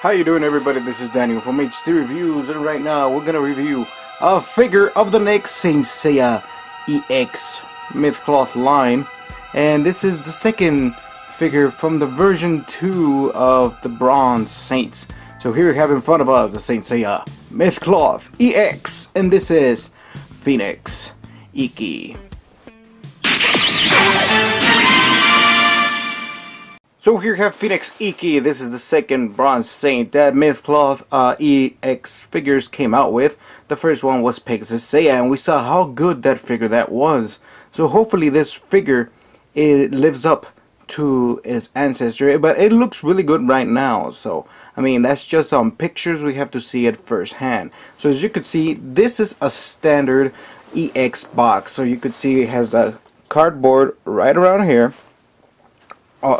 How you doing, everybody? This is Daniel from HD Reviews, and right now we're gonna review a figure of the next Saint Seiya EX Mythcloth line, and this is the second figure from the version 2 of the Bronze Saints. So here we have in front of us the Saint Seiya Mythcloth EX, and this is Phoenix Ikki. So here we have Phoenix Ikki. This is the second Bronze Saint that Mythcloth EX figures came out with. The first one was Pegasus Seiya, and we saw how good that figure that was. So hopefully this figure, it lives up to its ancestry, but it looks really good right now. So I mean, that's just on pictures, we have to see it firsthand. So as you can see, this is a standard EX box. So you could see it has a cardboard right around here.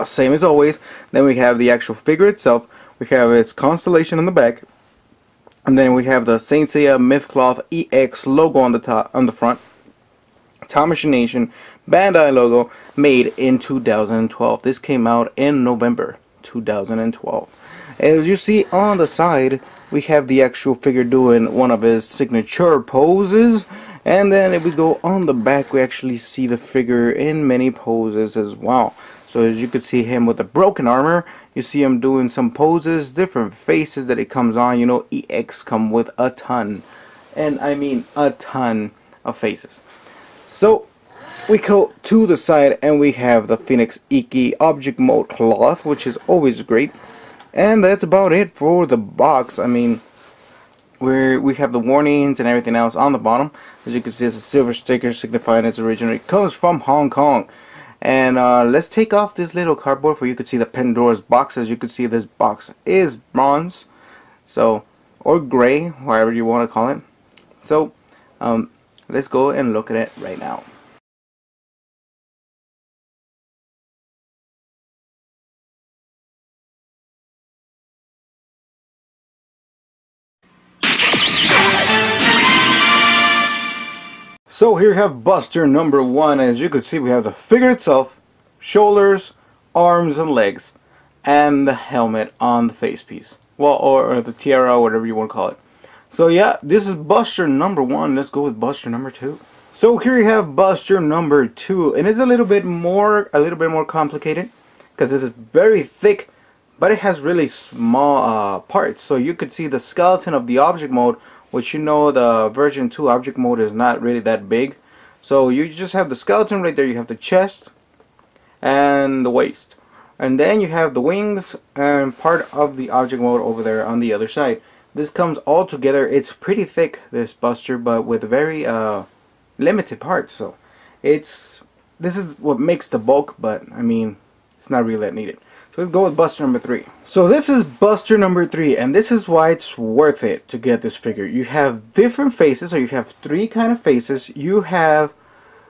Same as always. Then we have the actual figure itself. We have its constellation on the back, and then we have the Saint Seiya Mythcloth EX logo on the top, on the front. Time Machine Bandai logo, made in 2012. This came out in November 2012. As you see on the side, we have the actual figure doing one of his signature poses. And then if we go on the back, we actually see the figure in many poses as well. So as you could see him with the broken armor, you see him doing some poses, different faces that it comes on. You know, EX come with a ton, and I mean a ton of faces. So we go to the side and we have the Phoenix Ikki object mode cloth, which is always great. And that's about it for the box. I mean, where we have the warnings and everything else on the bottom. As you can see, it's a silver sticker signifying its origin. It comes from Hong Kong. And let's take off this little cardboard for you could see the Pandora's box. As you can see, this box is bronze, so, or gray, whatever you want to call it. So let's go and look at it right now. So here we have Buster number 1. As you can see, we have the figure itself, shoulders, arms and legs, and the helmet on the face piece. Well, or the tiara, whatever you want to call it. So yeah, this is Buster number 1. Let's go with Buster number 2. So here you have Buster number 2, and it's a little bit more complicated, because this is very thick, but it has really small parts. So you could see the skeleton of the object mode, which, you know, the version 2 object mode is not really that big. So you just have the skeleton right there. You have the chest and the waist, and then you have the wings and part of the object mode over there on the other side. This comes all together. It's pretty thick, this Buster, but with very limited parts. So this is what makes the bulk, but I mean, it's not really that needed. So let's go with Buster number 3. So this is Buster number 3, and this is why it's worth it to get this figure. You have different faces, so you have 3 kind of faces. You have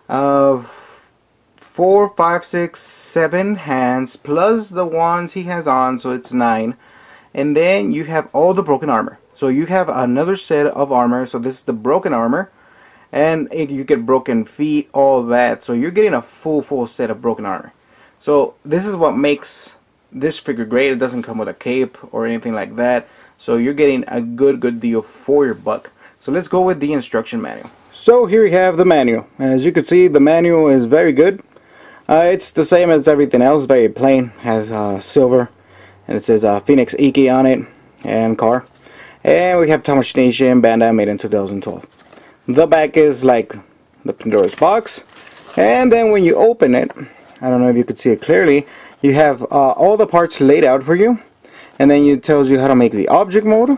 4, 5, 6, 7 hands, plus the ones he has on, so it's 9. And then you have all the broken armor. So you have another set of armor, so this is the broken armor. And you get broken feet, all that. So you're getting a full set of broken armor. So this is what makes this figure great. It doesn't come with a cape or anything like that, so you're getting a good deal for your buck. So let's go with the instruction manual. So here we have the manual. As you can see, the manual is very good. It's the same as everything else, very plain. Has silver, and it says Phoenix Ikki on it, and car. And we have Time Machine Bandai, made in 2012. The back is like the Pandora's box, and then when you open it, I don't know if you could see it clearly, you have all the parts laid out for you, and then it tells you how to make the object mode,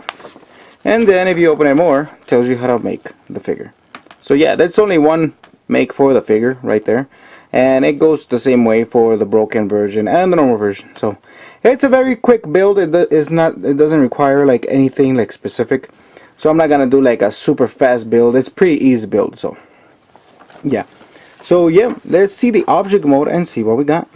and then if you open it more, it tells you how to make the figure. So yeah, that's only one make for the figure right there, and it goes the same way for the broken version and the normal version. So it's a very quick build. It doesn't require like anything like specific, so I'm not gonna do like a super fast build. It's pretty easy build. So yeah, let's see the object mode and see what we got.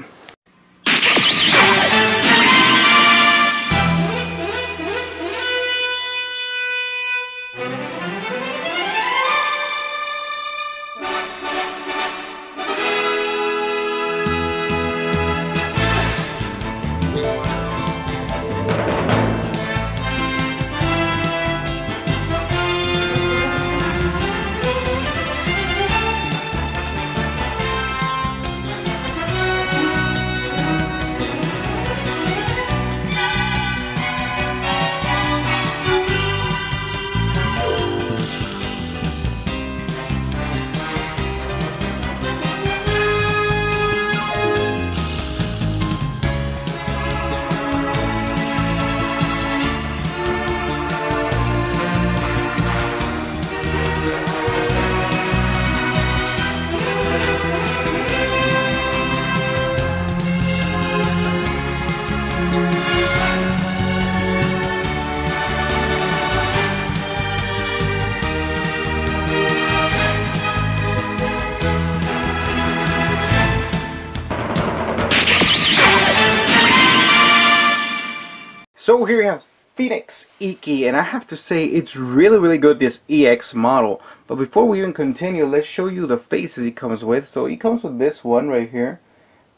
So here we have Phoenix Ikki, and I have to say it's really good, this EX model. But before we even continue, let's show you the faces he comes with. So he comes with this one right here,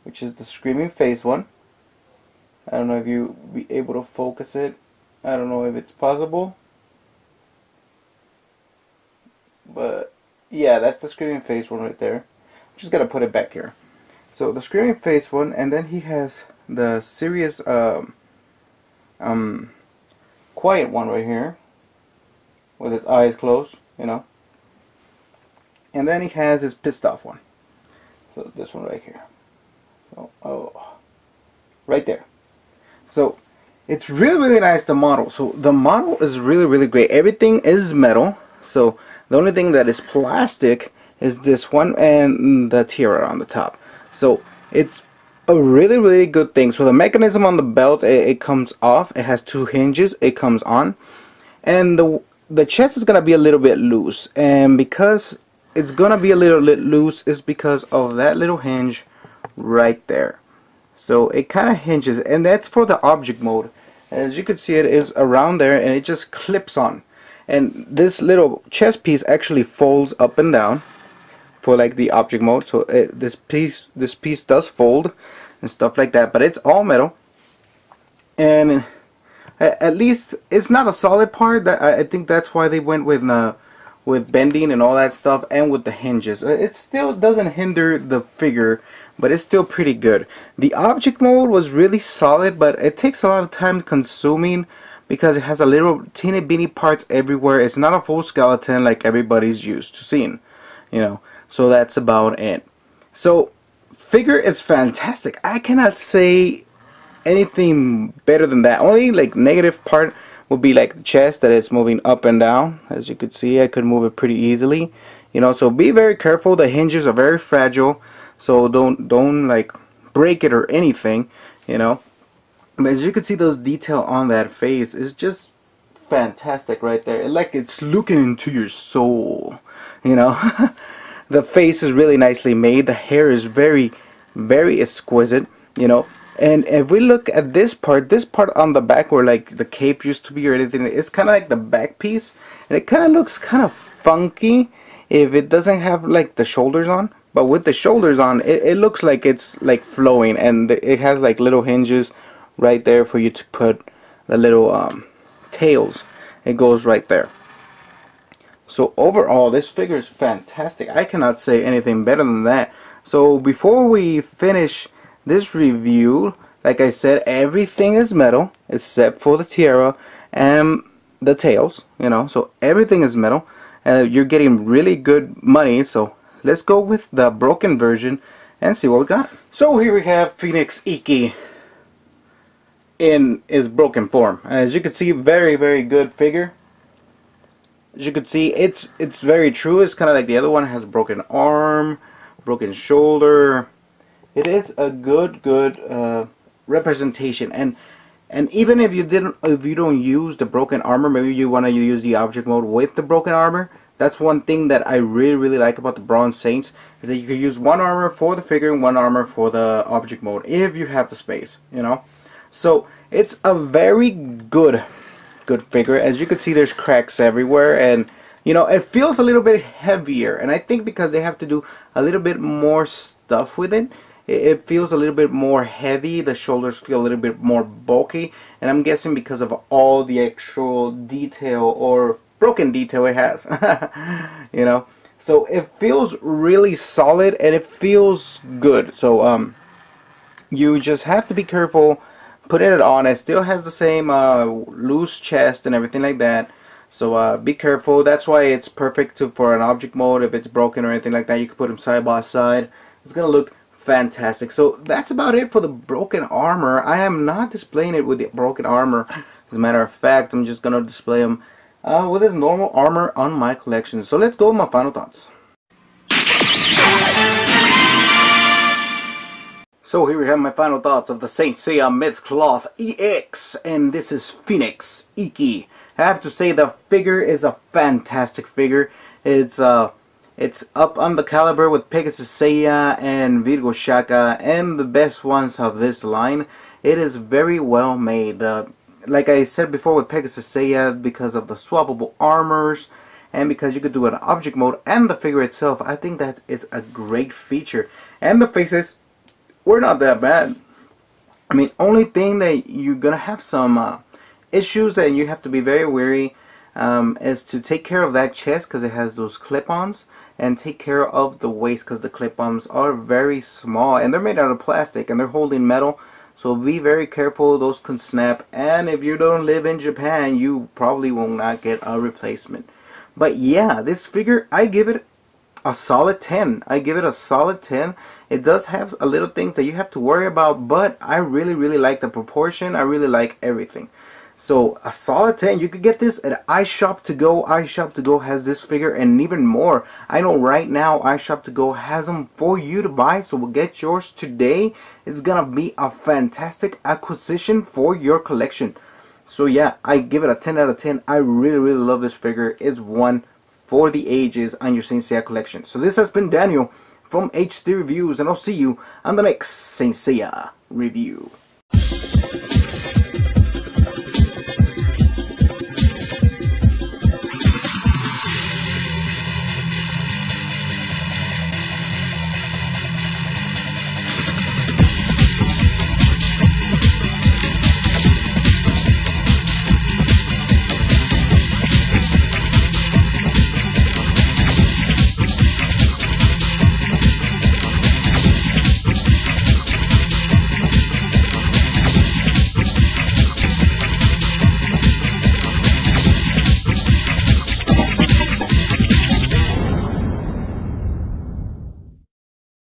which is the screaming face one. I don't know if you'll be able to focus it. I don't know if it's possible. But yeah, that's the screaming face one right there. I'm just gonna put it back here. So the screaming face one, and then he has the serious quiet one right here with his eyes closed, you know. And then he has his pissed off one. So this one right here. So, right there. So it's really nice, the model. So the model is really great. Everything is metal. So the only thing that is plastic is this one and the tiara on the top. So it's a really good thing. So the mechanism on the belt, it comes off. It has two hinges. It comes on, and the chest is gonna be a little bit loose. And because it's gonna be a little bit loose, is because of that little hinge right there. So it kind of hinges, and that's for the object mode. As you can see, it is around there, and it just clips on. And this little chest piece actually folds up and down for like the object mode. So this piece does fold and stuff like that, but it's all metal, and at least it's not a solid part. That I think that's why they went with bending and all that stuff, and with the hinges. It still doesn't hinder the figure, but it's still pretty good. The object mode was really solid, but it takes a lot of time consuming because it has a little teeny bitty parts everywhere. It's not a full skeleton like everybody's used to seeing, you know. So that's about it. So figure is fantastic. I cannot say anything better than that. Only like negative part would be like the chest, that it's moving up and down. As you could see, I could move it pretty easily, you know. So be very careful. The hinges are very fragile, so don't like break it or anything, you know. But as you can see, those detail on that face is just fantastic right there. Like it's looking into your soul, you know. The face is really nicely made. The hair is very exquisite, you know. And if we look at this part on the back where like the cape used to be or anything, it's kind of like the back piece, and it kind of looks kind of funky if it doesn't have like the shoulders on. But with the shoulders on, it looks like it's like flowing, and it has like little hinges right there for you to put the little tails. It goes right there. So overall, this figure is fantastic. I cannot say anything better than that. So before we finish this review, like I said, everything is metal except for the tiara and the tails, you know. So everything is metal, and you're getting really good money. So let's go with the broken version and see what we got. So here we have Phoenix Ikki in his broken form. As you can see, very good figure. As you can see, it's very true. It's kind of like the other one. It has a broken arm, broken shoulder. It is a good representation. And even if you don't use the broken armor, maybe you want to use the object mode with the broken armor. That's one thing that I really like about the Bronze Saints, is that you can use one armor for the figure and one armor for the object mode if you have the space, you know. So it's a very good figure. As you can see, there's cracks everywhere, and you know, it feels a little bit heavier, and I think because they have to do a little bit more stuff with it, it feels a little bit more heavy. The shoulders feel a little bit more bulky, and I'm guessing because of all the actual detail or broken detail it has. You know, so it feels really solid and it feels good. So you just have to be careful putting it on. It still has the same loose chest and everything like that. So be careful. That's why it's perfect for an object mode. If it's broken or anything like that, you can put them side by side. It's gonna look fantastic. So that's about it for the broken armor. I am not displaying it with the broken armor. As a matter of fact, I'm just gonna display him with his normal armor on my collection. So let's go with my final thoughts. So here we have my final thoughts of the Saint Seiya Myth Cloth EX, and this is Phoenix Ikki. I have to say the figure is a fantastic figure. It's up on the caliber with Pegasus Seiya and Virgo Shaka and the best ones of this line. It is very well made. like I said before with Pegasus Seiya, because of the swappable armors and because you could do an object mode and the figure itself, I think that is a great feature. And the faces were not that bad. I mean, only thing that you're gonna have some issues and you have to be very wary is to take care of that chest because it has those clip-ons, and take care of the waist because the clip-ons are very small and they're made out of plastic and they're holding metal. So be very careful, those can snap, and if you don't live in Japan, you probably will not get a replacement. But yeah, this figure, I give it a solid 10. I give it a solid 10. It does have a little things that you have to worry about, but I really like the proportion. I really like everything. So a solid 10. You could get this at iShop2Go. iShop2Go has this figure and even more. I know right now iShop2Go has them for you to buy, so we'll get yours today. It's gonna be a fantastic acquisition for your collection. So yeah, I give it a 10 out of 10. I really love this figure. It's one for the ages on your Saint Seiya collection. So this has been Daniel from HD Reviews, and I'll see you on the next Saint Seiya review.